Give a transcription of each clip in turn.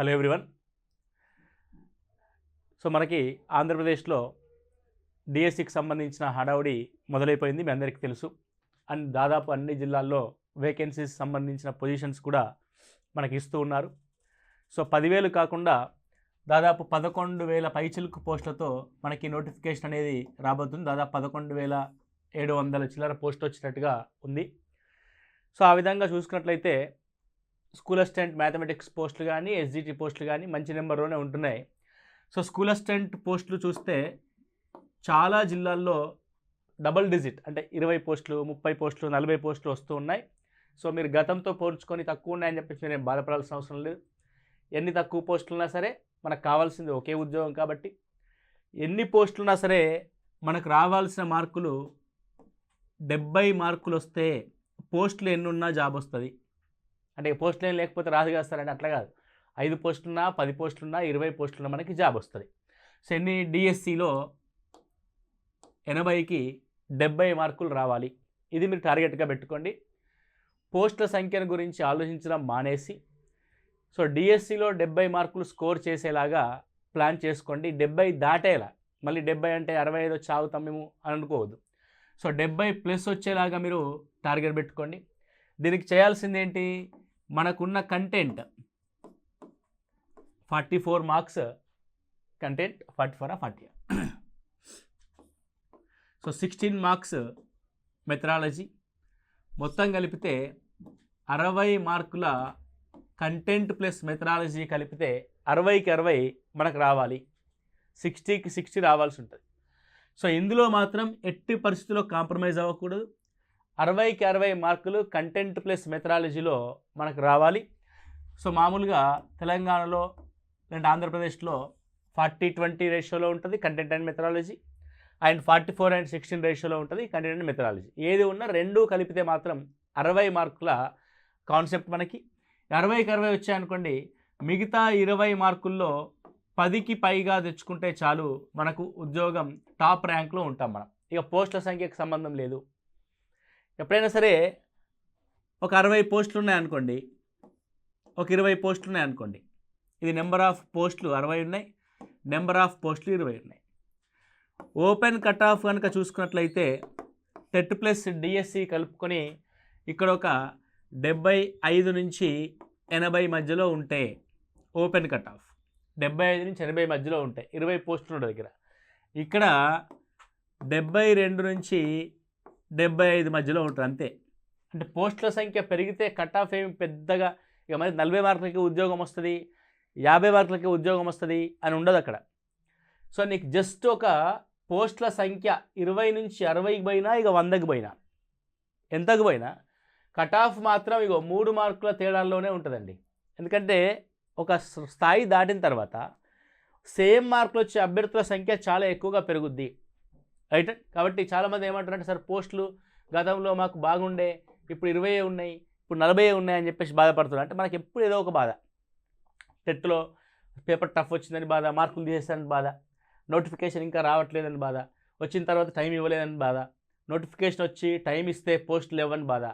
Hello everyone. So మనకి ఆంధ్రప్రదేశ్లో డిఎస్సికి సంబంధించిన హడావుడి మొదలైపోయింది, మీ అందరికీ తెలుసు. అండ్ దాదాపు అన్ని జిల్లాల్లో వేకెన్సీస్ సంబంధించిన పొజిషన్స్ కూడా మనకి ఇస్తూ ఉన్నారు. సో 10,000 కాకుండా దాదాపు 11,000 పైచిలుకు పోస్టులతో మనకి నోటిఫికేషన్ అనేది రాబోతుంది. దాదాపు 11,700 చిల్లర పోస్ట్ వచ్చినట్టుగా ఉంది. సో ఆ విధంగా చూసుకున్నట్లయితే స్కూల్ అసిస్టెంట్ మ్యాథమెటిక్స్ పోస్టులు కానీ ఎస్జిటి పోస్టులు కానీ మంచి నెంబర్లోనే ఉంటున్నాయి. సో స్కూల్ అసిస్టెంట్ పోస్టులు చూస్తే చాలా జిల్లాల్లో డబుల్ డిజిట్ అంటే 20 పోస్టులు, 30 పోస్టులు, 40 పోస్టులు వస్తూ ఉన్నాయి. సో మీరు గతంతో పోల్చుకొని తక్కువ ఉన్నాయని చెప్పేసి మీరేం బాధపడాల్సిన అవసరం లేదు. ఎన్ని తక్కువ పోస్టులు ఉన్నా సరే మనకు కావాల్సింది ఒకే ఉద్యోగం కాబట్టి ఎన్ని పోస్టులు ఉన్నా సరే మనకు రావాల్సిన మార్కులు 70 మార్కులు వస్తే పోస్టులు ఎన్ని ఉన్నా జాబ్ వస్తుంది. అంటే పోస్టులు ఏం లేకపోతే రాదు కాస్తారంటే అట్లా కాదు. 5 పోస్టులున్నా, 10 పోస్టులున్నా, 20 పోస్టులున్నా మనకి జాబ్ వస్తుంది. సో ఎన్ని డిఎస్సిలో 80కి 70 మార్కులు రావాలి. ఇది మీరు టార్గెట్గా పెట్టుకోండి. పోస్టుల సంఖ్యను గురించి ఆలోచించడం మానేసి సో డిఎస్సిలో 70 మార్కులు స్కోర్ చేసేలాగా ప్లాన్ చేసుకోండి. 70 దాటేలా, మళ్ళీ 70 అంటే 65 వచ్చి ఆగుతాం మేము అని అనుకోవద్దు. సో 70+ వచ్చేలాగా మీరు టార్గెట్ పెట్టుకోండి. దీనికి చేయాల్సింది ఏంటి, మనకున్న content 44 marks content, 44 40. So 16 marks methodology, మొత్తం కలిపితే 60 మార్కుల కంటెంట్ ప్లస్ మెథడాలజీ కలిపితే 60కి 60 మనకు రావాలి. 60కి 60 రావాల్సి ఉంటుంది. సో ఇందులో మాత్రం ఎట్టి పరిస్థితుల్లో కాంప్రమైజ్ అవ్వకూడదు. 60కి 60 మార్కులు కంటెంట్ ప్లస్ మెథడాలజీలో మనకు రావాలి. సో మామూలుగా తెలంగాణలో అండ్ ఆంధ్రప్రదేశ్లో 40-20 రేషియోలో ఉంటుంది కంటెంట్ అండ్ మెథడాలజీ, అండ్ 44-16 రేషియోలో ఉంటుంది కంటెంట్ అండ్ మెథడాలజీ. ఏది ఉన్నా రెండూ కలిపితే మాత్రం 60 మార్కుల కాన్సెప్ట్ మనకి. 60కి 60 వచ్చాయనుకోండి, మిగతా 20 మార్కుల్లో 10కి పైగా తెచ్చుకుంటే చాలు, మనకు ఉద్యోగం టాప్ ర్యాంక్లో ఉంటాం మనం. ఇక పోస్టుల సంఖ్యకు సంబంధం లేదు. ఎప్పుడైనా సరే ఒక 60 పోస్టులు ఉన్నాయనుకోండి, ఒక 20 పోస్టులు ఉన్నాయనుకోండి, ఇది నెంబర్ ఆఫ్ పోస్టులు 60 ఉన్నాయి, నెంబర్ ఆఫ్ పోస్టులు 20 ఉన్నాయి. ఓపెన్ కట్ ఆఫ్ కనుక చూసుకున్నట్లయితే టెట్ ప్లస్ డిఎస్సి కలుపుకొని ఇక్కడ ఒక 75 నుంచి 80 మధ్యలో ఉంటే ఓపెన్ కట్ ఆఫ్ 75 నుంచి 80 మధ్యలో ఉంటాయి. 20 పోస్టులు ఉన్న దగ్గర ఇక్కడ 72 నుంచి 75 మధ్యలో ఉంటుంది అంతే. అంటే పోస్టుల సంఖ్య పెరిగితే కట్ ఆఫ్ ఏమి పెద్దగా ఇక మరి 40 మార్కులకి ఉద్యోగం వస్తుంది, 50 మార్కులకి ఉద్యోగం వస్తుంది అని ఉండదు అక్కడ. సో నీకు జస్ట్ ఒక పోస్టుల సంఖ్య 20 నుంచి 60కి పోయినా, ఇక 100కి పోయినా, ఎంతకు పోయినా కట్ ఆఫ్ మాత్రం ఇక 3 మార్కుల తేడాల్లోనే ఉంటుందండి. ఎందుకంటే ఒక స్థాయి దాటిన తర్వాత సేమ్ మార్కులు వచ్చే అభ్యర్థుల సంఖ్య చాలా ఎక్కువగా పెరుగుద్ది, రైట్. కాబట్టి చాలామంది ఏమంటారంటే సార్ పోస్టులు గతంలో మాకు బాగుండే, ఇప్పుడు 20 ఉన్నాయి, ఇప్పుడు 40 ఉన్నాయి అని చెప్పేసి బాధపడుతున్నారు. అంటే మనకి ఎప్పుడు ఏదో ఒక బాధ, టెట్లో పేపర్ టఫ్ వచ్చిందని బాధ, మార్కులు తీసేస్తారని బాధ, నోటిఫికేషన్ ఇంకా రావట్లేదని బాధ, వచ్చిన తర్వాత టైం ఇవ్వలేదని బాధ, నోటిఫికేషన్ వచ్చి టైం ఇస్తే పోస్టులు లేవని బాధ,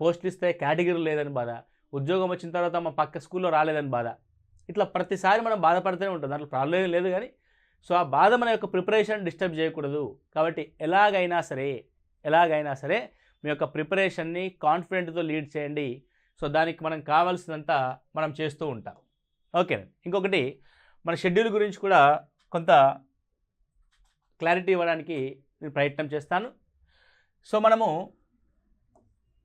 పోస్టులు ఇస్తే కేటగిరీ లేదని బాధ, ఉద్యోగం వచ్చిన తర్వాత మా పక్క స్కూల్లో రాలేదని బాధ. ఇట్లా ప్రతిసారి మనం బాధపడుతూనే ఉంటుంది, దాంట్లో ప్రాబ్లం లేదు. కానీ సో ఆ బాధ మన యొక్క ప్రిపరేషన్ డిస్టర్బ్ చేయకూడదు. కాబట్టి ఎలాగైనా సరే మీ యొక్క ప్రిపరేషన్ని కాన్ఫిడెంట్తో లీడ్ చేయండి. సో దానికి మనం కావాల్సినంత మనం చేస్తూ ఉంటాం. ఓకేనండి. ఇంకొకటి, మన షెడ్యూల్ గురించి కూడా కొంత క్లారిటీ ఇవ్వడానికి నేను ప్రయత్నం చేస్తాను. సో మనము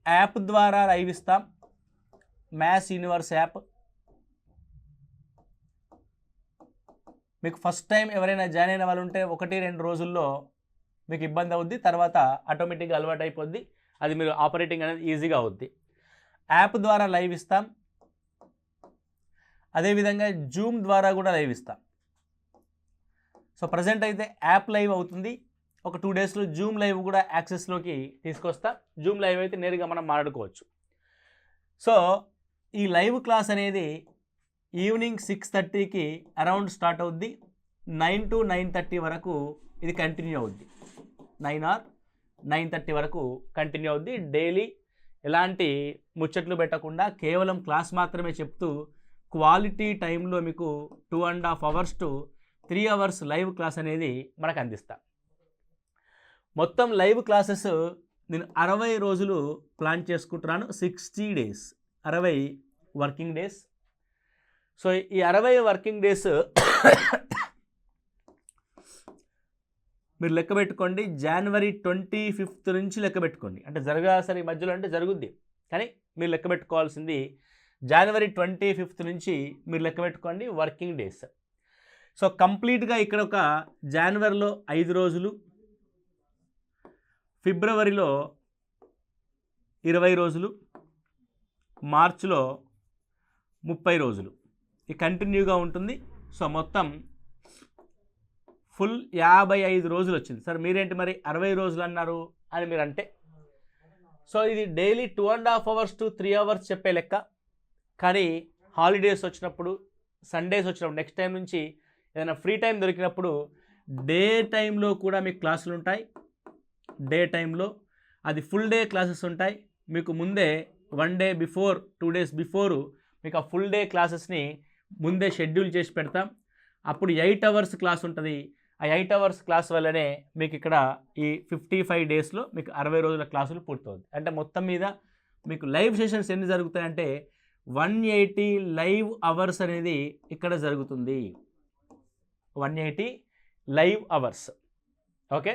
యాప్ ద్వారా లైవ్ ఇస్తాం, మ్యాథ్స్ యూనివర్స్ యాప్. మీకు ఫస్ట్ టైం ఎవరైనా జాయిన్ అయిన వాళ్ళు ఉంటే 1-2 రోజుల్లో మీకు ఇబ్బంది అవుద్ది, తర్వాత ఆటోమేటిక్గా అలవాటు అయిపోద్ది, అది మీరు ఆపరేటింగ్ అనేది ఈజీగా అవుద్ది. యాప్ ద్వారా లైవ్ ఇస్తాం, అదేవిధంగా జూమ్ ద్వారా కూడా లైవ్ ఇస్తాం. సో ప్రజెంట్ అయితే యాప్ లైవ్ అవుతుంది, ఒక 2 డేస్లో జూమ్ లైవ్ కూడా యాక్సెస్లోకి తీసుకొస్తాం. జూమ్ లైవ్ అయితే నేరుగా మనం మాట్లాడుకోవచ్చు. సో ఈ లైవ్ క్లాస్ అనేది ఈవినింగ్ 6:30కి అరౌండ్ స్టార్ట్ అవుద్ది, 9 to 9:30 వరకు ఇది కంటిన్యూ అవుద్ది. 9 or 9:30 వరకు కంటిన్యూ అవుద్ది. డైలీ ఎలాంటి ముచ్చట్లు పెట్టకుండా కేవలం క్లాస్ మాత్రమే చెప్తూ క్వాలిటీ టైంలో మీకు 2.5 hours to 3 hours live class అనేది మనకు అందిస్తా. మొత్తం లైవ్ క్లాసెస్ నేను 60 రోజులు ప్లాన్ చేసుకుంటున్నాను. 60 days, 60 వర్కింగ్ డేస్. సో ఈ 60 వర్కింగ్ డేస్ మీరు లెక్క పెట్టుకోండి. January 25th నుంచి లెక్క పెట్టుకోండి. అంటే జరగాల్సిన మధ్యలో అంటే జరుగుద్ది, కానీ మీరు లెక్క పెట్టుకోవాల్సింది January 25th నుంచి మీరు లెక్క పెట్టుకోండి వర్కింగ్ డేస్. సో కంప్లీట్గా ఇక్కడ ఒక జనవరిలో 5 రోజులు, ఫిబ్రవరిలో 20 రోజులు, మార్చిలో 30 రోజులు ఇది కంటిన్యూగా ఉంటుంది. సో మొత్తం ఫుల్ 55 రోజులు వచ్చింది. సార్ మీరేంటి మరి 60 రోజులు అన్నారు అని మీరు అంటే, సో ఇది డైలీ 2.5 hours to 3 hours చెప్పే లెక్క. కానీ హాలిడేస్ వచ్చినప్పుడు, సండేస్ వచ్చినప్పుడు, నెక్స్ట్ టైం నుంచి ఏదైనా ఫ్రీ టైం దొరికినప్పుడు డే టైంలో కూడా మీకు క్లాసులు ఉంటాయి. డే టైంలో అది ఫుల్ డే క్లాసెస్ ఉంటాయి. మీకు ముందే 1 day బిఫోర్, 2 days బిఫోరు మీకు ఆ ఫుల్ డే క్లాసెస్ని ముందే షెడ్యూల్ చేసి పెడతాం. అప్పుడు 8 hours క్లాస్ ఉంటుంది. ఆ 8 hours క్లాస్ వల్లనే మీకు ఇక్కడ ఈ 55 daysలో మీకు 60 రోజుల క్లాసులు పూర్తవుతుంది. అంటే మొత్తం మీద మీకు లైవ్ సెషన్స్ ఎన్ని జరుగుతాయంటే 180 లైవ్ అవర్స్ అనేది ఇక్కడ జరుగుతుంది. 180 live hours. Okay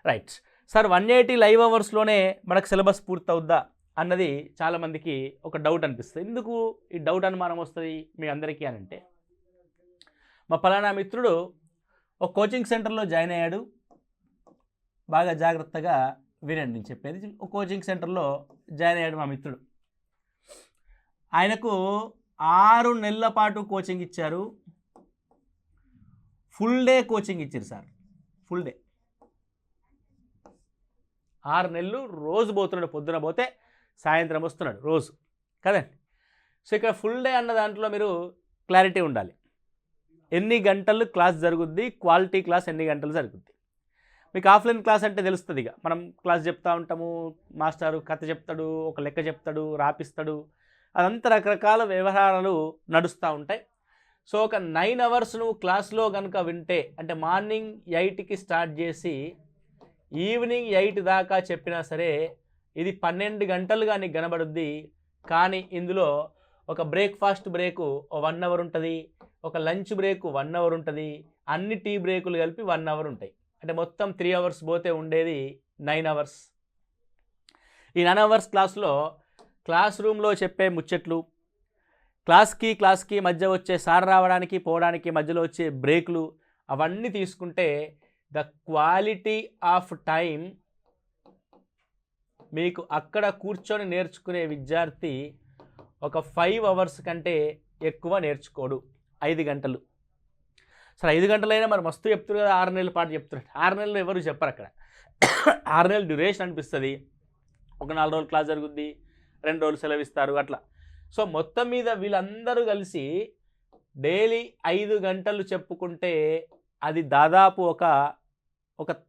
right. Sir 180 live అవర్స్లోనే మనకు సిలబస్ పూర్తవుద్దా అన్నది చాలామందికి ఒక డౌట్ అనిపిస్తుంది. ఎందుకు ఈ డౌట్ అనుమానం వస్తుంది మీ అందరికీ అని అంటే, మా పలానా మిత్రుడు ఒక కోచింగ్ సెంటర్లో జాయిన్ అయ్యాడు. బాగా జాగ్రత్తగా వినండి నేను చెప్పేది. ఒక కోచింగ్ సెంటర్లో జాయిన్ అయ్యాడు మా మిత్రుడు. ఆయనకు 6 నెలల పాటు కోచింగ్ ఇచ్చారు. ఫుల్ డే కోచింగ్ ఇచ్చారు సార్. ఫుల్ డే 6 నెలలు రోజు పోతున్నాడు. పొద్దున పోతే సాయంత్రం వస్తున్నాడు రోజు కదండి. సో ఇక్కడ ఫుల్ డే అన్న దాంట్లో మీరు క్లారిటీ ఉండాలి. ఎన్ని గంటలు క్లాస్ జరుగుద్ది, క్వాలిటీ క్లాస్ ఎన్ని గంటలు జరుగుద్ది. మీకు ఆఫ్లైన్ క్లాస్ అంటే తెలుస్తుంది. ఇక మనం క్లాస్ చెప్తూ ఉంటాము, మాస్టారు కథ చెప్తాడు, ఒక లెక్క చెప్తాడు, రాపిస్తాడు, అదంతా రకరకాల వ్యవహారాలు నడుస్తూ ఉంటాయి. సో ఒక 9 hours నువ్వు క్లాస్లో కనుక వింటే, అంటే మార్నింగ్ 8కి స్టార్ట్ చేసి ఈవినింగ్ 8 దాకా చెప్పినా సరే ఇది 12 గంటలుగా నీకు కనబడుద్ది. కానీ ఇందులో ఒక బ్రేక్ఫాస్ట్ బ్రేకు 1 hour ఉంటుంది, ఒక లంచ్ బ్రేకు 1 hour ఉంటుంది, అన్ని టీ బ్రేకులు కలిపి 1 hour ఉంటాయి. అంటే మొత్తం 3 hours పోతే ఉండేది 9 hours. ఈ 9 hours క్లాస్లో క్లాస్ రూమ్లో చెప్పే ముచ్చట్లు, క్లాస్కి మధ్య వచ్చే సార్ రావడానికి పోవడానికి మధ్యలో వచ్చే బ్రేకులు, అవన్నీ తీసుకుంటే ద క్వాలిటీ ఆఫ్ టైం మీకు అక్కడ కూర్చొని నేర్చుకునే విద్యార్థి ఒక 5 hours కంటే ఎక్కువ నేర్చుకోడు. 5 గంటలు. సరే 5 గంటలైనా మరి మస్తు చెప్తారు కదా, 6 నెలల పాటు చెప్తున్నారు. 6 నెలలు ఎవరు చెప్పరు అక్కడ. 6 నెలలు డ్యూరేషన్ అనిపిస్తుంది. ఒక 4 రోజులు క్లాస్ జరుగుద్ది, 2 రోజులు సెలవు ఇస్తారు అట్లా. సో మొత్తం మీద వీళ్ళందరూ కలిసి డైలీ 5 గంటలు చెప్పుకుంటే అది దాదాపు ఒక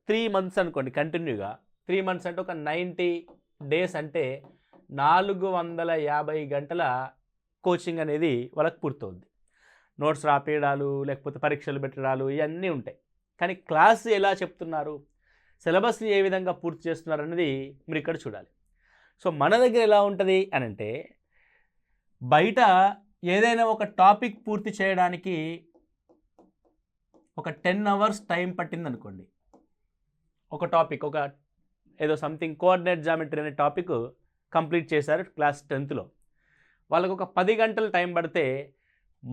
3 months అనుకోండి కంటిన్యూగా. 3 months అంటే ఒక 90 days అంటే 450 గంటల కోచింగ్ అనేది వాళ్ళకి పూర్తవుద్ది. నోట్స్ రాపేయడాలు, లేకపోతే పరీక్షలు పెట్టడాలు ఇవన్నీ ఉంటాయి. కానీ క్లాస్ ఎలా చెప్తున్నారు, సిలబస్ని ఏ విధంగా పూర్తి చేస్తున్నారు అనేది మీరు ఇక్కడ చూడాలి. సో మన దగ్గర ఎలా ఉంటుంది అని అంటే, బయట ఏదైనా ఒక టాపిక్ పూర్తి చేయడానికి ఒక 10 hours టైం పట్టింది అనుకోండి. ఒక టాపిక్, ఒక ఏదో సంథింగ్ కోఆర్డినేట్ జామెట్రీ అనే టాపిక్ కంప్లీట్ చేశారు క్లాస్ 10th. వాళ్ళకు ఒక 10 గంటలు టైం పడితే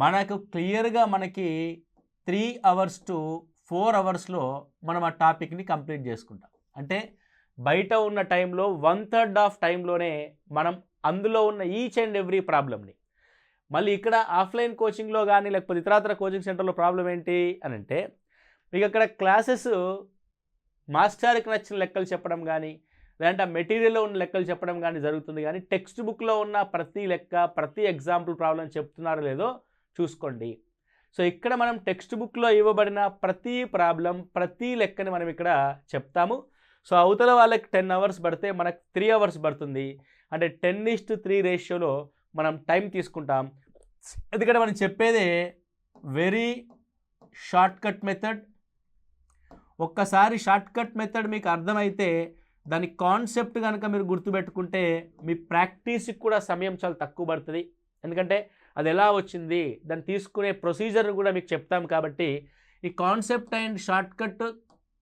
మనకు క్లియర్గా మనకి 3 hours to 4 hours మనం ఆ టాపిక్ని కంప్లీట్ చేసుకుంటాం. అంటే బయట ఉన్న టైంలో 1/3 ఆఫ్ టైంలోనే మనం అందులో ఉన్న ఈచ్ అండ్ ఎవ్రీ ప్రాబ్లమ్ని, మళ్ళీ ఇక్కడ ఆఫ్లైన్ కోచింగ్లో కానీ లేకపోతే ఇతరత్ర కోచింగ్ సెంటర్లో ప్రాబ్లం ఏంటి అని అంటే, మీకు అక్కడ క్లాసెస్ మాస్టర్కి నచ్చిన లెక్కలు చెప్పడం కానీ, లేదంటే ఆ మెటీరియల్లో ఉన్న లెక్కలు చెప్పడం కానీ జరుగుతుంది. కానీ టెక్స్ట్ బుక్లో ఉన్న ప్రతి లెక్క, ప్రతి ఎగ్జాంపుల్ ప్రాబ్లం చెప్తున్నారో లేదో చూసుకోండి. సో ఇక్కడ మనం టెక్స్ట్ బుక్లో ఇవ్వబడిన ప్రతి ప్రాబ్లం, ప్రతి లెక్కని మనం ఇక్కడ చెప్తాము. సో అవతల వాళ్ళకి 10 hours పడితే మనకు 3 hours పడుతుంది. అంటే 10:3 రేషియోలో మనం టైం తీసుకుంటాం. ఎందుకంటే మనం చెప్పేదే వెరీ షార్ట్ కట్ మెథడ్. ఒక్కసారి షార్ట్ కట్ మెథడ్ మీకు అర్థమైతే దాని కాన్సెప్ట్ కనుక మీరు గుర్తుపెట్టుకుంటే మీ ప్రాక్టీస్కి కూడా సమయం చాలా తక్కువ పడుతుంది. ఎందుకంటే అది ఎలా వచ్చింది, దాన్ని తీసుకునే ప్రొసీజర్ కూడా మీకు చెప్తాం. కాబట్టి ఈ కాన్సెప్ట్ అండ్ షార్ట్ కట్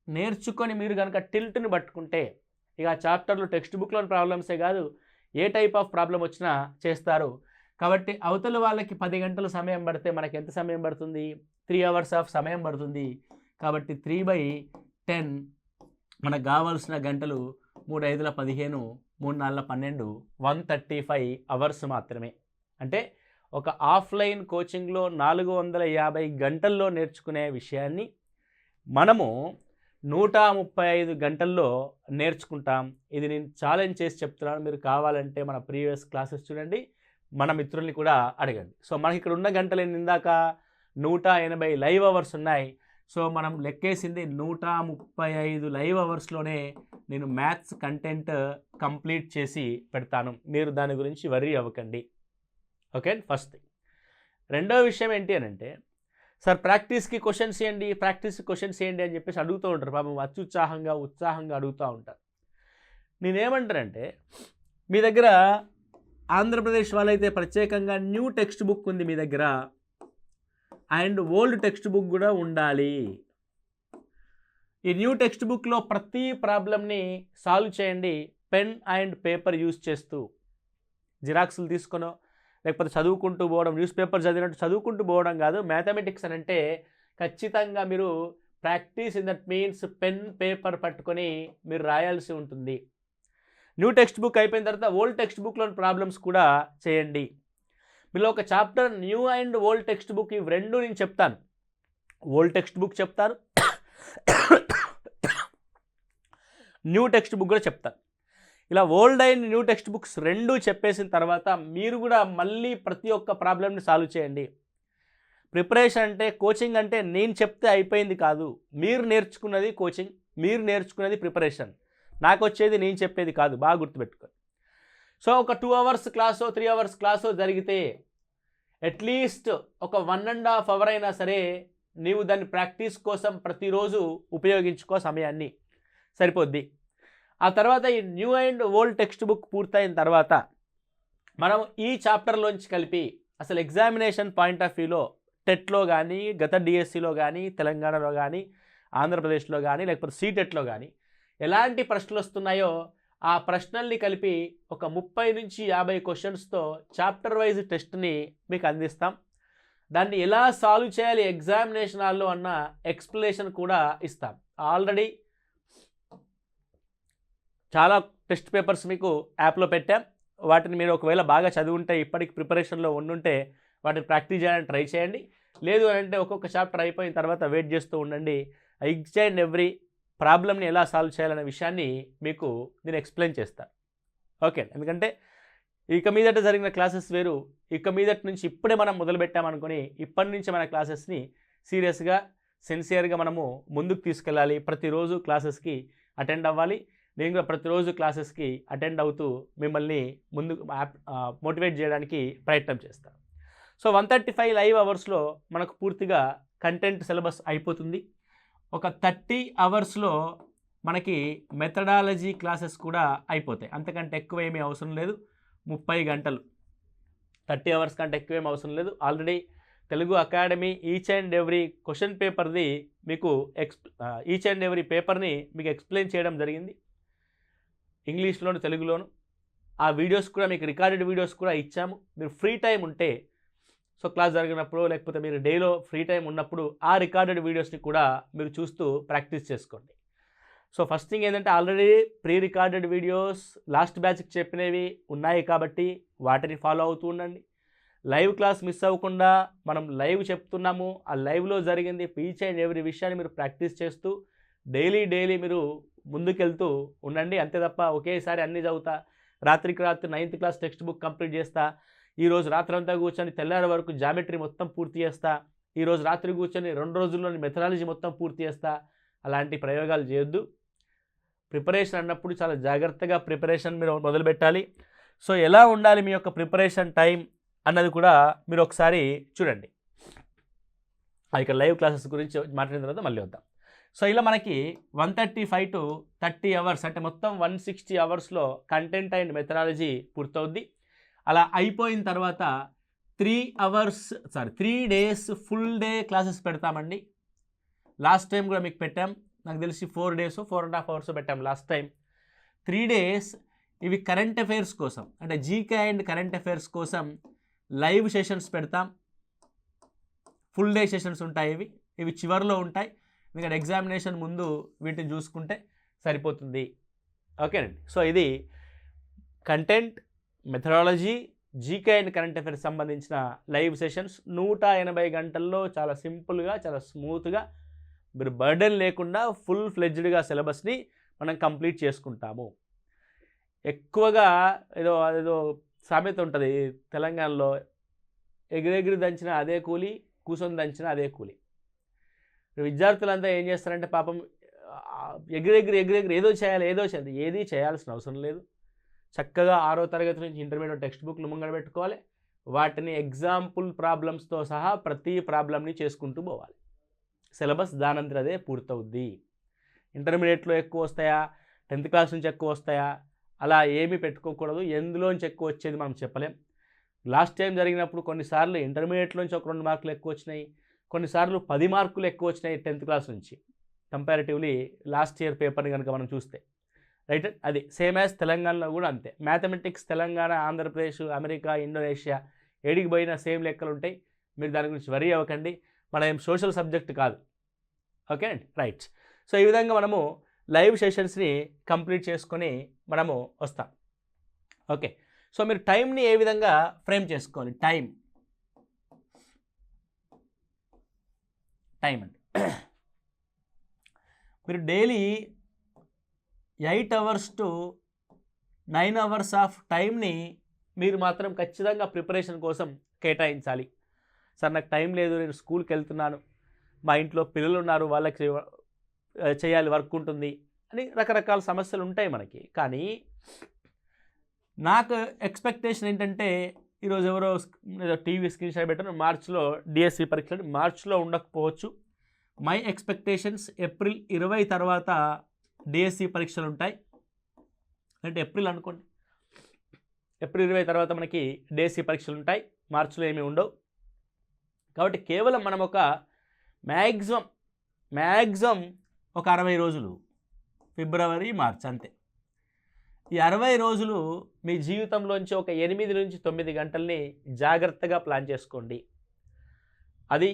నేర్చుకొని మీరు కనుక టిల్ట్ని పట్టుకుంటే ఇక ఆ చాప్టర్లో టెక్స్ట్ బుక్లోని ప్రాబ్లమ్సే కాదు, ఏ టైప్ ఆఫ్ ప్రాబ్లం వచ్చినా చేస్తారు. కాబట్టి అవతల వాళ్ళకి 10 గంటల సమయం పడితే మనకి ఎంత సమయం పడుతుంది? 3 hours ఆఫ్ సమయం పడుతుంది. కాబట్టి 3/10 మనకు కావాల్సిన గంటలు 3 5 15 3 4 12 135 hours మాత్రమే. అంటే ఒక ఆఫ్లైన్ కోచింగ్లో 450 గంటల్లో నేర్చుకునే విషయాన్ని మనము 135 గంటల్లో నేర్చుకుంటాం. ఇది నేను ఛాలెంజ్ చేసి చెప్తున్నాను. మీరు కావాలంటే మన ప్రీవియస్ క్లాసెస్ చూడండి, మన మిత్రుల్ని కూడా అడగండి. సో మనకి ఇక్కడ ఉన్న గంటలు ఇందాక 180 లైవ్ అవర్స్ ఉన్నాయి. సో మనం లెక్కేసింది 135 లైవ్ అవర్స్లోనే నేను మ్యాథ్స్ కంటెంట్ కంప్లీట్ చేసి పెడతాను. మీరు దాని గురించి వర్రీ అవ్వకండి. Okay, first thing. రెండో విషయం ఏంటి అని అంటే, సార్ ప్రాక్టీస్కి క్వశ్చన్స్ చేయండి, ప్రాక్టీస్కి క్వశ్చన్స్ చేయండి అని చెప్పేసి అడుగుతూ ఉంటారు. పాపం ఉత్సాహంగా అడుగుతూ ఉంటారు. నేనేమంటానంటే, మీ దగ్గర ఆంధ్రప్రదేశ్ వాళ్ళైతే ప్రత్యేకంగా న్యూ టెక్స్ట్ బుక్ ఉంది మీ దగ్గర, అండ్ ఓల్డ్ టెక్స్ట్ బుక్ కూడా ఉండాలి. ఈ న్యూ టెక్స్ట్ బుక్లో ప్రతి ప్రాబ్లమ్ని సాల్వ్ చేయండి పెన్ అండ్ పేపర్ యూజ్ చేస్తూ. జిరాక్స్లు తీసుకొనో లేకపోతే చదువుకుంటూ పోవడం, న్యూస్ పేపర్ చదివినట్టు చదువుకుంటూ పోవడం కాదు. మ్యాథమెటిక్స్ అని అంటే ఖచ్చితంగా మీరు practice in that means pen paper పట్టుకొని మీరు రాయాల్సి ఉంటుంది. న్యూ టెక్స్ట్ బుక్ అయిపోయిన తర్వాత ఓల్డ్ టెక్స్ట్ బుక్లోని ప్రాబ్లమ్స్ కూడా చేయండి. మీలో ఒక chapter new and old text book ఇవి రెండు నేను చెప్తాను. ఓల్డ్ టెక్స్ట్ బుక్ చెప్తాను, న్యూ టెక్స్ట్ బుక్ కూడా చెప్తాను. ఇలా old and new text books రెండు చెప్పేసిన తర్వాత మీరు కూడా మళ్ళీ ప్రతి ఒక్క ప్రాబ్లమ్ని సాల్వ్ చేయండి. ప్రిపరేషన్ అంటే, కోచింగ్ అంటే నేను చెప్తే అయిపోయింది కాదు. మీరు నేర్చుకున్నది కోచింగ్, మీరు నేర్చుకున్నది ప్రిపరేషన్. నాకు వచ్చేది నేను చెప్పేది కాదు, బాగా గుర్తుపెట్టుకోండి. సో ఒక 2 hours క్లాసో 3 hours క్లాసో జరిగితే అట్లీస్ట్ ఒక 1.5 hour అయినా సరే నీవు దాన్ని ప్రాక్టీస్ కోసం ప్రతిరోజు ఉపయోగించుకో, సమయాన్ని సరిపోద్ది. ఆ తర్వాత ఈ new and old text book పూర్తయిన తర్వాత మనం ఈ చాప్టర్లోంచి కలిపి అసలు ఎగ్జామినేషన్ పాయింట్ ఆఫ్ వ్యూలో టెట్లో కానీ, గత డిఎస్సిలో కానీ, తెలంగాణలో కానీ, ఆంధ్రప్రదేశ్లో కానీ, లేకపోతే సీటెట్లో కానీ ఎలాంటి ప్రశ్నలు వస్తున్నాయో ఆ ప్రశ్నల్ని కలిపి ఒక 30 నుంచి 50 క్వశ్చన్స్తో చాప్టర్ వైజ్ టెస్ట్ని మీకు అందిస్తాం. దాన్ని ఎలా సాల్వ్ చేయాలి ఎగ్జామినేషన్ హాల్లో అన్న ఎక్స్ప్లెనేషన్ కూడా ఇస్తాం. ఆల్రెడీ చాలా టెస్ట్ పేపర్స్ మీకు యాప్లో పెట్టాం. వాటిని మీరు ఒకవేళ బాగా చదివుంటే, ఇప్పటికి ప్రిపరేషన్లో ఉండుంటే వాటిని ప్రాక్టీస్ చేయడానికి ట్రై చేయండి. లేదు అంటే ఒక్కొక్క చాప్టర్ అయిపోయిన తర్వాత వెయిట్ చేస్తూ ఉండండి. ఈచ్ అండ్ ఎవ్రీ ప్రాబ్లమ్ని ఎలా సాల్వ్ చేయాలనే విషయాన్ని మీకు నేను ఎక్స్ప్లెయిన్ చేస్తాను. ఓకే, ఎందుకంటే ఇక మీదట జరిగిన క్లాసెస్ వేరు. ఇక మీదటి నుంచి ఇప్పుడే మనం మొదలుపెట్టామనుకొని ఇప్పటి నుంచి మన క్లాసెస్ని సీరియస్గా, సిన్సియర్గా మనము ముందుకు తీసుకెళ్ళాలి. ప్రతిరోజు క్లాసెస్కి అటెండ్ అవ్వాలి. నేను కూడా ప్రతిరోజు క్లాసెస్కి అటెండ్ అవుతూ మిమ్మల్ని ముందుకు మోటివేట్ చేయడానికి ప్రయత్నం చేస్తాను. సో 135 లైవ్ అవర్స్లో మనకు పూర్తిగా కంటెంట్ సిలబస్ అయిపోతుంది. ఒక 30 hours మనకి మెథడాలజీ క్లాసెస్ కూడా అయిపోతాయి. అంతకంటే ఎక్కువ ఏమీ అవసరం లేదు. 30 గంటలు, 30 hours కంటే ఎక్కువ ఏమీ అవసరం లేదు. Already Telugu Academy each and every question పేపర్ది మీకు ఈచ్ అండ్ ఎవ్రీ పేపర్ని మీకు ఎక్స్ప్లెయిన్ చేయడం జరిగింది, ఇంగ్లీష్లోను తెలుగులోను. ఆ వీడియోస్ కూడా మీకు రికార్డెడ్ వీడియోస్ కూడా ఇచ్చాము. మీరు ఫ్రీ టైం ఉంటే, సో క్లాస్ జరిగినప్పుడు లేకపోతే మీరు డేలో ఫ్రీ టైం ఉన్నప్పుడు ఆ రికార్డెడ్ వీడియోస్ని కూడా మీరు చూస్తూ ప్రాక్టీస్ చేసుకోండి. సో ఫస్ట్ థింగ్ ఏంటంటే, already pre recorded videos last బ్యాచ్కి చెప్పినవి ఉన్నాయి కాబట్టి వాటిని ఫాలో అవుతూ ఉండండి. లైవ్ క్లాస్ మిస్ అవ్వకుండా మనం లైవ్ చెప్తున్నాము, ఆ లైవ్లో జరిగింది ఈచ్ అండ్ ఎవ్రీ విషయాన్ని మీరు ప్రాక్టీస్ చేస్తూ డైలీ మీరు ముందుకెళ్తూ ఉండండి. అంతే తప్ప ఒకేసారి అన్నీ చదువుతా, రాత్రికి రాత్రి 9th class text book complete చేస్తా, ఈరోజు రాత్రంతా కూర్చొని తెల్లారి వరకు జామెట్రీ మొత్తం పూర్తి చేస్తా, ఈరోజు రాత్రి కూర్చొని 2 రోజుల్లోని మెథడాలజీ మొత్తం పూర్తి చేస్తా, అలాంటి ప్రయోగాలు చేయొద్దు. ప్రిపరేషన్ అన్నప్పుడు చాలా జాగ్రత్తగా ప్రిపరేషన్ మీరు మొదలుపెట్టాలి. సో ఎలా ఉండాలి మీ యొక్క ప్రిపరేషన్ టైం అన్నది కూడా మీరు ఒకసారి చూడండి. ఇక లైవ్ క్లాసెస్ గురించి మాట్లాడిన తర్వాత మళ్ళీ వద్దాం. సో ఇలా మనకి 135 to 30 అవర్స్ అంటే మొత్తం 160 అవర్స్లో కంటెంట్ అండ్ మెథడాలజీ పూర్తవుద్ది. అలా అయిపోయిన తర్వాత 3 days ఫుల్ డే క్లాసెస్ పెడతామండి. లాస్ట్ టైం కూడా మీకు పెట్టాం, నాకు తెలిసి 4 days 4.5 hours పెట్టాం లాస్ట్ టైం. 3 days ఇవి కరెంట్ అఫైర్స్ కోసం, అంటే జీకే అండ్ కరెంట్ అఫైర్స్ కోసం లైవ్ సెషన్స్ పెడతాం. ఫుల్ డే సెషన్స్ ఉంటాయి. ఇవి చివరిలో ఉంటాయి, ఎందుకంటే ఎగ్జామినేషన్ ముందు వీటిని చూసుకుంటే సరిపోతుంది. ఓకేనండి. సో ఇది content, methodology, GK and current affairs సంబంధించిన లైవ్ సెషన్స్ 180 గంటల్లో చాలా సింపుల్గా, చాలా స్మూత్గా, మీరు బర్డెన్ లేకుండా ఫుల్ ఫ్లెడ్జ్డ్గా సిలబస్ని మనం కంప్లీట్ చేసుకుంటాము. ఎక్కువగా ఏదో సామెత ఉంటుంది తెలంగాణలో, ఎగిరెగిరి దంచిన అదే కూలి, కూర్చొని దంచిన అదే కూలి. విద్యార్థులంతా ఏం చేస్తారంటే పాపం ఎగిరెగిరి ఏదో చేయాలి, ఏది చేయాల్సిన అవసరం లేదు. చక్కగా 6వ తరగతి నుంచి ఇంటర్మీడియట్ టెక్స్ట్ బుక్లు ముంగడ పెట్టుకోవాలి. వాటిని ఎగ్జాంపుల్ ప్రాబ్లమ్స్తో సహా ప్రతి ప్రాబ్లమ్ని చేసుకుంటూ పోవాలి. సిలబస్ దానంతరం అదే పూర్తవుద్ది. ఇంటర్మీడియట్లో ఎక్కువ వస్తాయా, 10th క్లాస్ నుంచి ఎక్కువ వస్తాయా, అలా ఏమీ పెట్టుకోకూడదు. ఎందులోంచి ఎక్కువ వచ్చేది మనం చెప్పలేం. లాస్ట్ టైం జరిగినప్పుడు కొన్నిసార్లు ఇంటర్మీడియట్లోంచి ఒక 2 మార్కులు ఎక్కువ వచ్చినాయి, కొన్నిసార్లు 10 మార్కులు ఎక్కువ వచ్చినాయి 10th క్లాస్ నుంచి కంపారిటివ్లీ లాస్ట్ ఇయర్ పేపర్ని కనుక మనం చూస్తే. రైట్, అది సేమ్ యాజ్ తెలంగాణలో కూడా అంతే. Mathematics Telangana, Andhra Pradesh, America, Indonesia ఏడికి పోయినా సేమ్ లెక్కలు ఉంటాయి. మీరు దాని గురించి వరీ అవ్వకండి, మన ఏం సోషల్ సబ్జెక్ట్ కాదు. ఓకే అండి, రైట్. సో ఈ విధంగా మనము లైవ్ సెషన్స్ని కంప్లీట్ చేసుకొని మనము వస్తాం. ఓకే, సో మీరు టైంని ఏ విధంగా ఫ్రేమ్ చేసుకోవాలి? టైం అండి, మీరు daily 8 hours to 9 hours of టైంని మీరు మాత్రం ఖచ్చితంగా ప్రిపరేషన్ కోసం కేటాయించాలి. సార్ నాకు టైం లేదు, నేను స్కూల్కి వెళ్తున్నాను, మా ఇంట్లో పిల్లలు ఉన్నారు, వాళ్ళకి చేయాలి, వర్క్ ఉంటుంది అని రకరకాల సమస్యలు ఉంటాయి మనకి. కానీ నాకు ఎక్స్పెక్టేషన్ ఏంటంటే, ఈరోజు ఎవరో ఏదో టీవీ స్క్రీన్ షాట్ పెట్టారు, మార్చ్లో డిఎస్సి పరీక్షలు, మార్చ్లో ఉండకపోవచ్చు. మై ఎక్స్పెక్టేషన్స్ ఏప్రిల్ 20 తర్వాత డిఎస్సి పరీక్షలు ఉంటాయి. అంటే ఏప్రిల్ అనుకోండి, ఏప్రిల్ 20 తర్వాత మనకి డిఎస్సి పరీక్షలు ఉంటాయి, మార్చ్లో ఏమీ ఉండవు. కాబట్టి కేవలం మనం ఒక మ్యాక్సిమం ఒక 60 రోజులు, ఫిబ్రవరి, మార్చ్ అంతే. ఈ 60 రోజులు మీ జీవితంలోంచి ఒక 8 నుంచి 9 గంటల్ని జాగ్రత్తగా ప్లాన్ చేసుకోండి. అది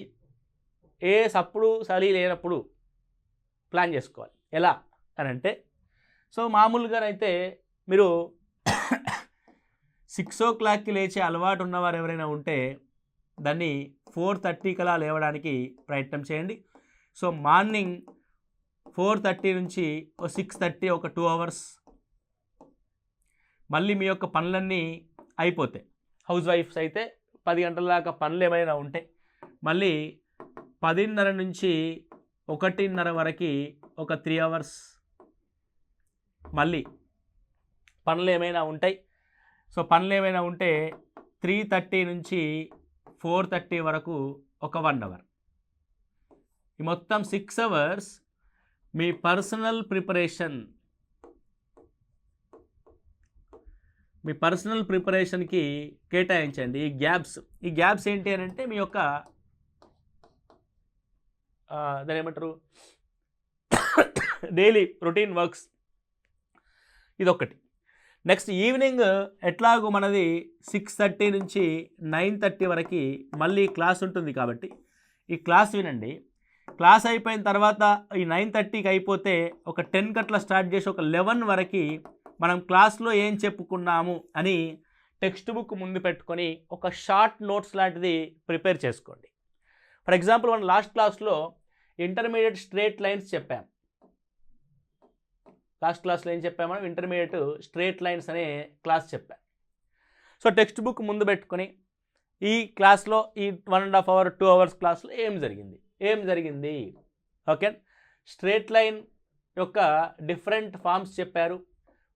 ఏ సప్పుడు సలి లేనప్పుడు ప్లాన్ చేసుకోవాలి. ఎలా అని అంటే, సో మామూలుగానైతే మీరు 6 o'clockకి లేచే అలవాటు ఉన్నవారు ఎవరైనా ఉంటే దాన్ని 4:30 కలా లేవడానికి ప్రయత్నం చేయండి. సో మార్నింగ్ 4:30 నుంచి 6:30 ఒక 2 hours మళ్ళీ మీ యొక్క పనులన్నీ అయిపోతాయి. హౌస్ వైఫ్స్ అయితే 10 గంటల దాకా పనులు ఏమైనా ఉంటే మళ్ళీ 10:30 నుంచి 1:30 వరకు ఒక 3 hours మళ్ళీ పనులు ఏమైనా ఉంటాయి. సో పనులు ఏమైనా ఉంటే 3:30 నుంచి 4:30 వరకు ఒక 1 hour. ఈ మొత్తం 6 hours మీ పర్సనల్ ప్రిపరేషన్కి కేటాయించండి. ఈ గ్యాప్స్ ఏంటి అని అంటే, మీ యొక్క దాని ఏమంటారు, డైలీ రొటీన్ వర్క్స్, ఇదొకటి. నెక్స్ట్ ఈవినింగ్ ఎట్లాగో మనది 6:30 నుంచి 9:30 వరకు మళ్ళీ క్లాస్ ఉంటుంది. కాబట్టి ఈ క్లాస్ వినండి. క్లాస్ అయిపోయిన తర్వాత ఈ 9:30కి అయిపోతే ఒక 10 గంటల స్టార్ట్ చేసి ఒక 11 వరకు మనం క్లాస్లో ఏం చెప్పుకున్నాము అని టెక్స్ట్ బుక్ ముందు పెట్టుకొని ఒక షార్ట్ నోట్స్ లాంటిది ప్రిపేర్ చేసుకోండి. ఫర్ ఎగ్జాంపుల్ మనం లాస్ట్ క్లాస్లో ఇంటర్మీడియట్ స్ట్రేట్ లైన్స్ చెప్పాం. లాస్ట్ క్లాస్లో ఏం చెప్పాము? మనం ఇంటర్మీడియట్ స్ట్రేట్ లైన్స్ అనే క్లాస్ చెప్పాం. సో టెక్స్ట్ బుక్ ముందు పెట్టుకొని ఈ క్లాస్లో ఈ 1.5 hour 2 hours క్లాస్లో ఏం జరిగింది ఓకే. స్ట్రేట్ లైన్ యొక్క డిఫరెంట్ ఫార్మ్స్ చెప్పారు,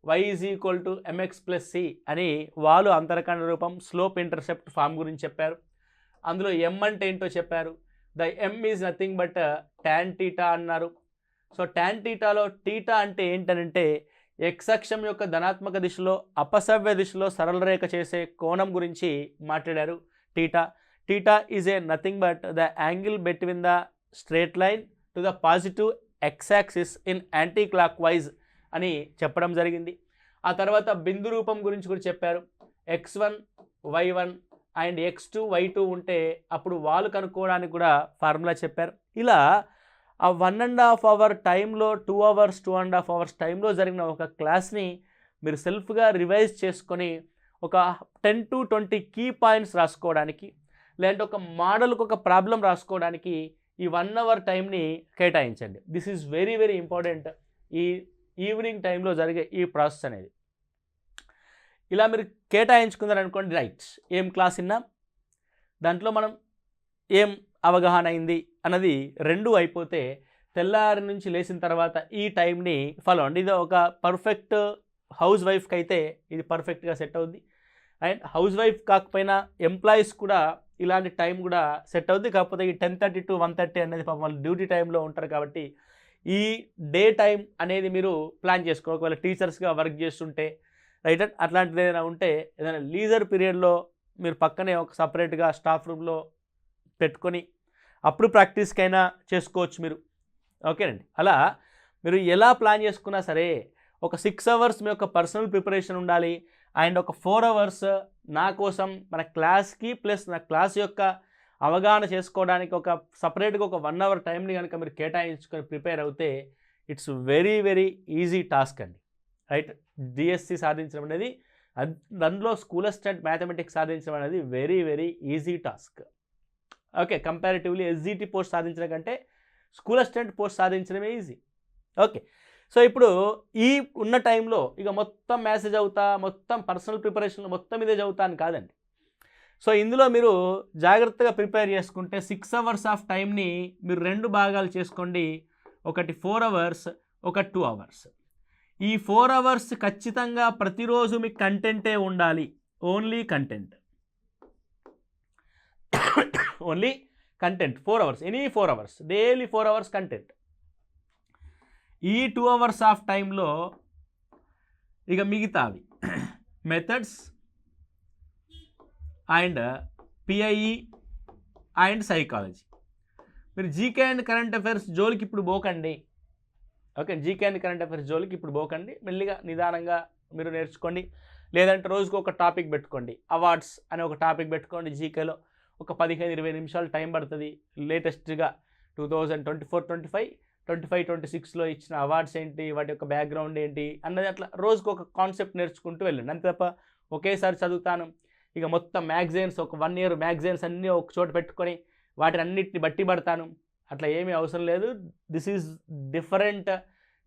y is equal to mx plus c అని వాలు అంతరఖండ రూపం స్లోప్ ఇంటర్సెప్ట్ ఫామ్ గురించి చెప్పారు. అందులో m అంటే ఏంటో చెప్పారు. The m is nothing but tan θ అన్నారు. సో tan θలో θ అంటే ఏంటనంటే x అక్షం యొక్క ధనాత్మక దిశలో అపసవ్య దిశలో సరళ రేఖ చేసే కోణం గురించి మాట్లాడారు. θ is a nothing but the angle between the straight line to the positive x axis in anti clock wise అని చెప్పడం జరిగింది. ఆ తర్వాత బిందు రూపం గురించి కూడా చెప్పారు. x1 y1 and x2 y2 ఉంటే అప్పుడు వాలు కనుక్కోవడానికి కూడా ఫార్ములా చెప్పారు. ఇలా ఆ 1.5 అవర్ టైంలో 2 అవర్స్ 2.5 అవర్స్ టైంలో జరిగిన ఒక క్లాస్ని మీరు సెల్ఫ్గా రివైజ్ చేసుకొని ఒక 10 to 20 కీ పాయింట్స్ రాసుకోవడానికి, లేదంటే ఒక మోడల్కి ఒక ప్రాబ్లం రాసుకోవడానికి ఈ 1 అవర్ టైంని కేటాయించండి. This is very very important. ఈ ఈవినింగ్ టైంలో జరిగే ఈ ప్రాసెస్ అనేది ఇలా మీరు కేటాయించుకున్నారనుకోండి, రైట్, ఏం క్లాస్ విన్నాం, దాంట్లో మనం ఏం అవగాహన అయింది అన్నది రెండు అయిపోతే తెల్లారి నుంచి లేచిన తర్వాత ఈ టైంని ఫాలో అండి. ఇది ఒక పర్ఫెక్ట్ హౌస్ వైఫ్కి అయితే ఇది పర్ఫెక్ట్గా సెట్ అవుద్ది. అండ్ హౌస్ వైఫ్ కాకపోయినా ఎంప్లాయీస్ కూడా ఇలాంటి టైం కూడా సెట్ అవుద్ది. కాకపోతే ఈ 10:30 to 1:30 అనేది పాపం వాళ్ళు డ్యూటీ టైంలో ఉంటారు కాబట్టి ఈ డే టైం అనేది మీరు ప్లాన్ చేసుకో. ఒకవేళ టీచర్స్గా వర్క్ చేస్తుంటే రైట్, అట్లాంటిది ఏదైనా ఉంటే ఏదైనా లీజర్ పీరియడ్లో మీరు పక్కనే ఒక సపరేట్గా స్టాఫ్ రూమ్లో పెట్టుకొని అప్పుడు ప్రాక్టీస్కైనా చేసుకోవచ్చు మీరు. ఓకేనండి. అలా మీరు ఎలా ప్లాన్ చేసుకున్నా సరే ఒక 6 అవర్స్ మీ యొక్క పర్సనల్ ప్రిపరేషన్ ఉండాలి. అండ్ ఒక 4 అవర్స్ నా కోసం మన క్లాస్కి ప్లస్ నా క్లాస్ యొక్క అవగాహన చేసుకోవడానికి ఒక సపరేట్గా ఒక 1 అవర్ టైంని కనుక మీరు కేటాయించుకొని ప్రిపేర్ అవుతే it's very very easy task అండి. రైట్, డిఎస్సి సాధించడం అనేది, దానిలో స్కూల్ అసిస్టెంట్ మ్యాథమెటిక్స్ సాధించడం అనేది very very easy task. Okay, comparatively SGT post సాధించడం కంటే స్కూల్ అసిస్టెంట్ పోస్ట్ సాధించడమే ఈజీ. ఓకే, సో ఇప్పుడు ఈ ఉన్న టైంలో ఇక మొత్తం మ్యాసేజ్ అవుతా, మొత్తం పర్సనల్ ప్రిపరేషన్ మొత్తం ఇదే చదువుతా అని కాదండి. సో ఇందులో మీరు జాగ్రత్తగా ప్రిపేర్ చేసుకుంటే 6 అవర్స్ ఆఫ్ టైంని మీరు 2 భాగాలు చేసుకోండి. ఒకటి 4 అవర్స్, ఒక 2 అవర్స్. ఈ 4 అవర్స్ ఖచ్చితంగా ప్రతిరోజు మీకు కంటెంటే ఉండాలి. Only content, only content. 4 hours, any 4 hours, daily 4 hours content. ఈ 2 అవర్స్ ఆఫ్ టైంలో ఇక మిగతావి methods and PIE and psychology. మీరు జీకే అండ్ కరెంట్ అఫైర్స్ జోలికి ఇప్పుడు పోకండి. Okay, GK and current affairs జోలికి ఇప్పుడు పోకండి. మెల్లిగా నిదానంగా మీరు నేర్చుకోండి. లేదంటే రోజుకు ఒక టాపిక్ పెట్టుకోండి. అవార్డ్స్ అనే ఒక టాపిక్ పెట్టుకోండి. జీకేలో ఒక 15-20 నిమిషాలు టైం పడుతుంది. లేటెస్ట్గా 2024-25, 25-26లో ఇచ్చిన అవార్డ్స్ ఏంటి, వాటి యొక్క బ్యాక్గ్రౌండ్ ఏంటి అన్నది అట్లా రోజుకు ఒక కాన్సెప్ట్ నేర్చుకుంటూ వెళ్ళండి. అంతే తప్ప ఒకేసారి చదువుతాను ఇక మొత్తం మ్యాగజైన్స్ ఒక 1 year మ్యాగజైన్స్ అన్నీ ఒక చోట పెట్టుకొని వాటిని అన్నిటిని బట్టి పడతాను, అట్లా ఏమీ అవసరం లేదు. This is different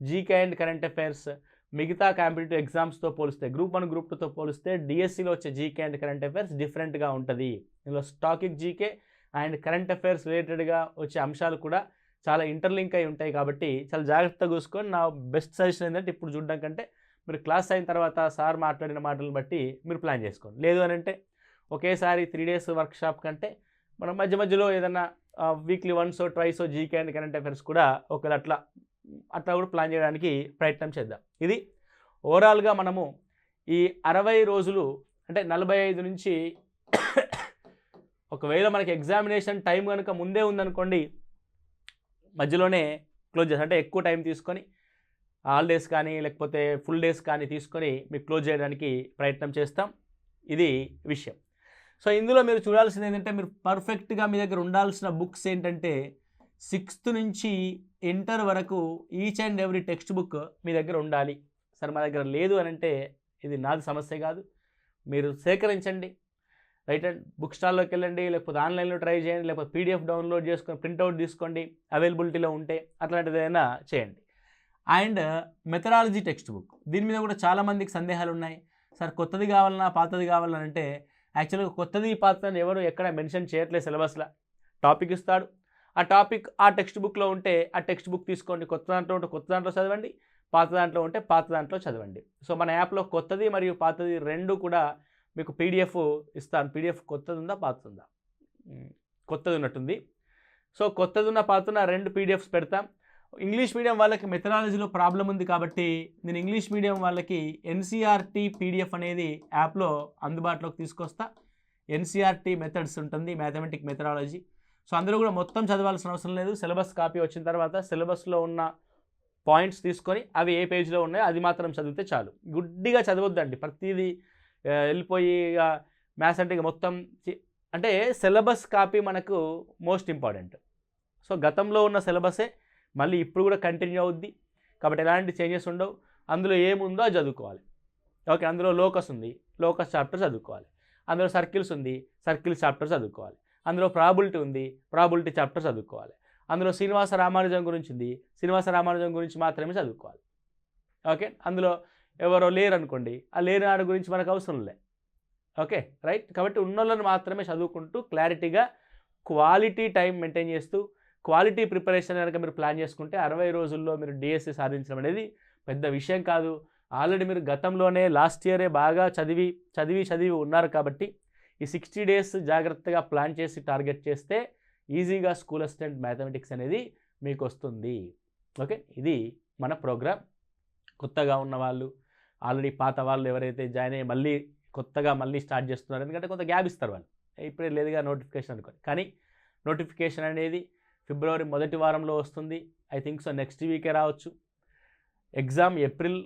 GK and current affairs. మిగతా కాంపిటేటివ్ ఎగ్జామ్స్తో పోలిస్తే, గ్రూప్ 1 గ్రూప్ 2తో పోలిస్తే డిఎస్సిలో వచ్చే జీకే అండ్ కరెంట్ అఫైర్స్ డిఫరెంట్గా ఉంటుంది. ఇందులో స్టాకిక్ జీకే అండ్ కరెంట్ అఫైర్స్ రిలేటెడ్గా వచ్చే అంశాలు కూడా చాలా ఇంటర్లింక్ అయి ఉంటాయి. కాబట్టి చాలా జాగ్రత్తగా చూసుకొని నా బెస్ట్ సజెషన్ ఏంటంటే ఇప్పుడు చూడడం కంటే మీరు క్లాస్ అయిన తర్వాత సార్ మాట్లాడిన మాటలను బట్టి మీరు ప్లాన్ చేసుకోండి. లేదు అని అంటే ఒకేసారి 3 days వర్క్షాప్ కంటే మనం మధ్య మధ్యలో ఏదైనా weekly once twice GK and current affairs కూడా ఒకవేళ అట్లా కూడా ప్లాన్ చేయడానికి ప్రయత్నం చేద్దాం. ఇది ఓవరాల్గా మనము ఈ 60 రోజులు అంటే 45 నుంచి ఒకవేళ మనకి ఎగ్జామినేషన్ టైం కనుక ముందే ఉందనుకోండి, మధ్యలోనే క్లోజ్ చేస్తాం. అంటే ఎక్కువ టైం తీసుకొని హాలిడేస్ కానీ లేకపోతే ఫుల్ డేస్ కానీ తీసుకొని మీకు క్లోజ్ చేయడానికి ప్రయత్నం చేస్తాం. ఇది విషయం. సో ఇందులో మీరు చూడాల్సింది ఏంటంటే, మీరు పర్ఫెక్ట్గా మీ దగ్గర ఉండాల్సిన బుక్స్ ఏంటంటే 6th నుంచి ఇంటర్ వరకు each and every text book మీ దగ్గర ఉండాలి. సరే మా దగ్గర లేదు అని అంటే ఇది నాది సమస్య కాదు, మీరు సేకరించండి. రైట్, అండ్ బుక్ స్టాల్లోకి వెళ్ళండి, లేకపోతే ఆన్లైన్లో ట్రై చేయండి, లేకపోతే పీడిఎఫ్ డౌన్లోడ్ చేసుకొని ప్రింట్అవుట్ తీసుకోండి అవైలబిలిటీలో ఉంటే, అట్లాంటిది ఏదైనా చేయండి. అండ్ మెథడాలజీ టెక్స్ట్ బుక్, దీని మీద కూడా చాలామందికి సందేహాలు ఉన్నాయి. సార్ కొత్తది కావాలన్నా పాతది కావాలని అంటే యాక్చువల్గా కొత్తది పాతది ఎవరు ఎక్కడ మెన్షన్ చేయట్లేదు. సిలబస్లో టాపిక్ ఇస్తాడు, ఆ టాపిక్ ఆ టెక్స్ట్ బుక్లో ఉంటే ఆ టెక్స్ట్ బుక్ తీసుకోండి. కొత్త దాంట్లో ఉంటే కొత్త దాంట్లో చదవండి, పాత దాంట్లో ఉంటే పాత దాంట్లో చదవండి. సో మన యాప్లో కొత్తది మరియు పాతది రెండు కూడా మీకు పీడిఎఫ్ ఇస్తాను. పీడిఎఫ్ కొత్తది ఉందా పాతది ఉందా? కొత్తది ఉన్నట్టుంది. సో కొత్తది ఉన్న పాత ఉన్న రెండు పీడిఎఫ్స్ పెడతాం. ఇంగ్లీష్ మీడియం వాళ్ళకి మెథడాలజీలో ప్రాబ్లం ఉంది కాబట్టి నేను ఇంగ్లీష్ మీడియం వాళ్ళకి ఎన్సీఆర్టీ పీడిఎఫ్ అనేది యాప్లో అందుబాటులోకి తీసుకొస్తా. ఎన్సీఆర్టీ మెథడ్స్ ఉంటుంది, మ్యాథమెటిక్ మెథడాలజీ. సో అందరూ కూడా మొత్తం చదవాల్సిన అవసరం లేదు. సిలబస్ కాపీ వచ్చిన తర్వాత సిలబస్లో ఉన్న పాయింట్స్ తీసుకొని అవి ఏ పేజ్లో ఉన్నాయో అది మాత్రం చదివితే చాలు. గుడ్డిగా చదవద్దండి ప్రతిదీ వెళ్ళిపోయి మ్యాథ్స్ అంటే మొత్తం అంటే సిలబస్ కాపీ మనకు మోస్ట్ ఇంపార్టెంట్. సో గతంలో ఉన్న సిలబసే మళ్ళీ ఇప్పుడు కూడా కంటిన్యూ అవుద్ది కాబట్టి ఎలాంటి చేంజెస్ ఉండవు. అందులో ఏముందో అది చదువుకోవాలి. ఓకే, అందులో లోకస్ ఉంది, లోకస్ చాప్టర్ చదువుకోవాలి. అందులో సర్కిల్స్ ఉంది, సర్కిల్స్ చాప్టర్ చదువుకోవాలి. అందులో ప్రాబిలిటీ ఉంది, ప్రాబిలిటీ చాప్టర్ చదువుకోవాలి. అందులో శ్రీనివాస రామానుజం గురించి ఉంది, శ్రీనివాస రామానుజం గురించి మాత్రమే చదువుకోవాలి. ఓకే, అందులో ఎవరో లేరు అనుకోండి, ఆ లేని వాడి గురించి మనకు అవసరం లే. Okay right. కాబట్టి ఉన్నోళ్ళని మాత్రమే చదువుకుంటూ క్లారిటీగా క్వాలిటీ టైం మెయింటైన్ చేస్తూ క్వాలిటీ ప్రిపరేషన్ కనుక మీరు ప్లాన్ చేసుకుంటే 60 రోజుల్లో మీరు డిఎస్సి సాధించడం అనేది పెద్ద విషయం కాదు. ఆల్రెడీ మీరు గతంలోనే లాస్ట్ ఇయరే బాగా చదివి ఉన్నారు కాబట్టి ఈ 60 డేస్ జాగ్రత్తగా ప్లాన్ చేసి టార్గెట్ చేస్తే ఈజీగా స్కూల్ అసిస్టెంట్ మ్యాథమెటిక్స్ అనేది మీకు వస్తుంది. ఓకే, ఇది మన ప్రోగ్రామ్. కొత్తగా ఉన్న వాళ్ళు, ఆల్రెడీ పాత వాళ్ళు ఎవరైతే జాయిన్ అయ్యి మళ్ళీ కొత్తగా స్టార్ట్ చేస్తున్నారు, ఎందుకంటే కొంత గ్యాప్ ఇస్తారు వాళ్ళు, ఇప్పుడే లేదుగా నోటిఫికేషన్ అనుకోండి. కానీ నోటిఫికేషన్ అనేది ఫిబ్రవరి మొదటి వారంలో వస్తుంది. ఐ థింక్ సో నెక్స్ట్ వీకే రావచ్చు. ఎగ్జామ్ ఏప్రిల్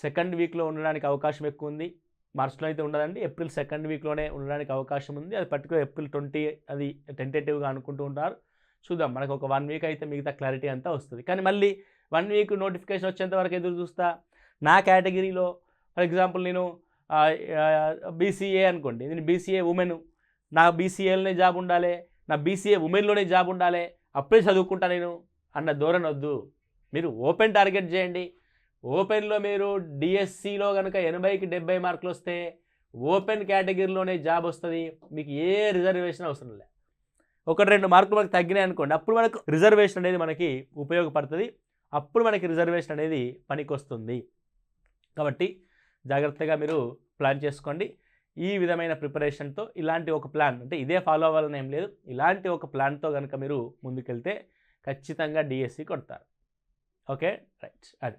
2nd వీక్లో ఉండడానికి అవకాశం ఎక్కువ ఉంది. మార్చ్లో అయితే ఉండదండి, ఏప్రిల్ 2nd వీక్లోనే ఉండడానికి అవకాశం ఉంది. అది పర్టికులర్ ఏప్రిల్ 20 అది టెంటేటివ్గా అనుకుంటూ ఉంటారు. చూద్దాం, మనకు ఒక 1 వీక్ అయితే మిగతా క్లారిటీ అంతా వస్తుంది. కానీ మళ్ళీ 1 వీక్ నోటిఫికేషన్ వచ్చేంత వరకు ఎదురు చూస్తా. నా కేటగిరీలో ఫర్ ఎగ్జాంపుల్ నేను బీసీఏ అనుకోండి, నేను బీసీఏ ఉమెన్, నా బీసీఏలోనే జాబ్ ఉండాలి, నా బీసీఏ ఉమెన్లోనే జాబ్ ఉండాలి, అప్పుడే చదువుకుంటా నేను అన్న ధోరణి వద్దు. మీరు ఓపెన్ టార్గెట్ చేయండి. ఓపెన్లో మీరు డిఎస్సిలో కనుక 80కి 70 మార్కులు వస్తే ఓపెన్ కేటగిరీలోనే జాబ్ వస్తుంది. మీకు ఏ రిజర్వేషన్ అవసరం లేదు. 1-2 మార్కులు మనకు తగ్గినాయి అనుకోండి, అప్పుడు మనకు రిజర్వేషన్ అనేది మనకి ఉపయోగపడుతుంది. అప్పుడు మనకి రిజర్వేషన్ అనేది పనికి వస్తుంది. కాబట్టి జాగ్రత్తగా మీరు ప్లాన్ చేసుకోండి. ఈ విధమైన ప్రిపరేషన్తో ఇలాంటి ఒక ప్లాన్ అంటే ఇదే ఫాలో అవ్వాలని ఏం లేదు, ఇలాంటి ఒక ప్లాన్తో కనుక మీరు ముందుకెళ్తే ఖచ్చితంగా డిఎస్సి కొడతారు. ఓకే రైట్, అది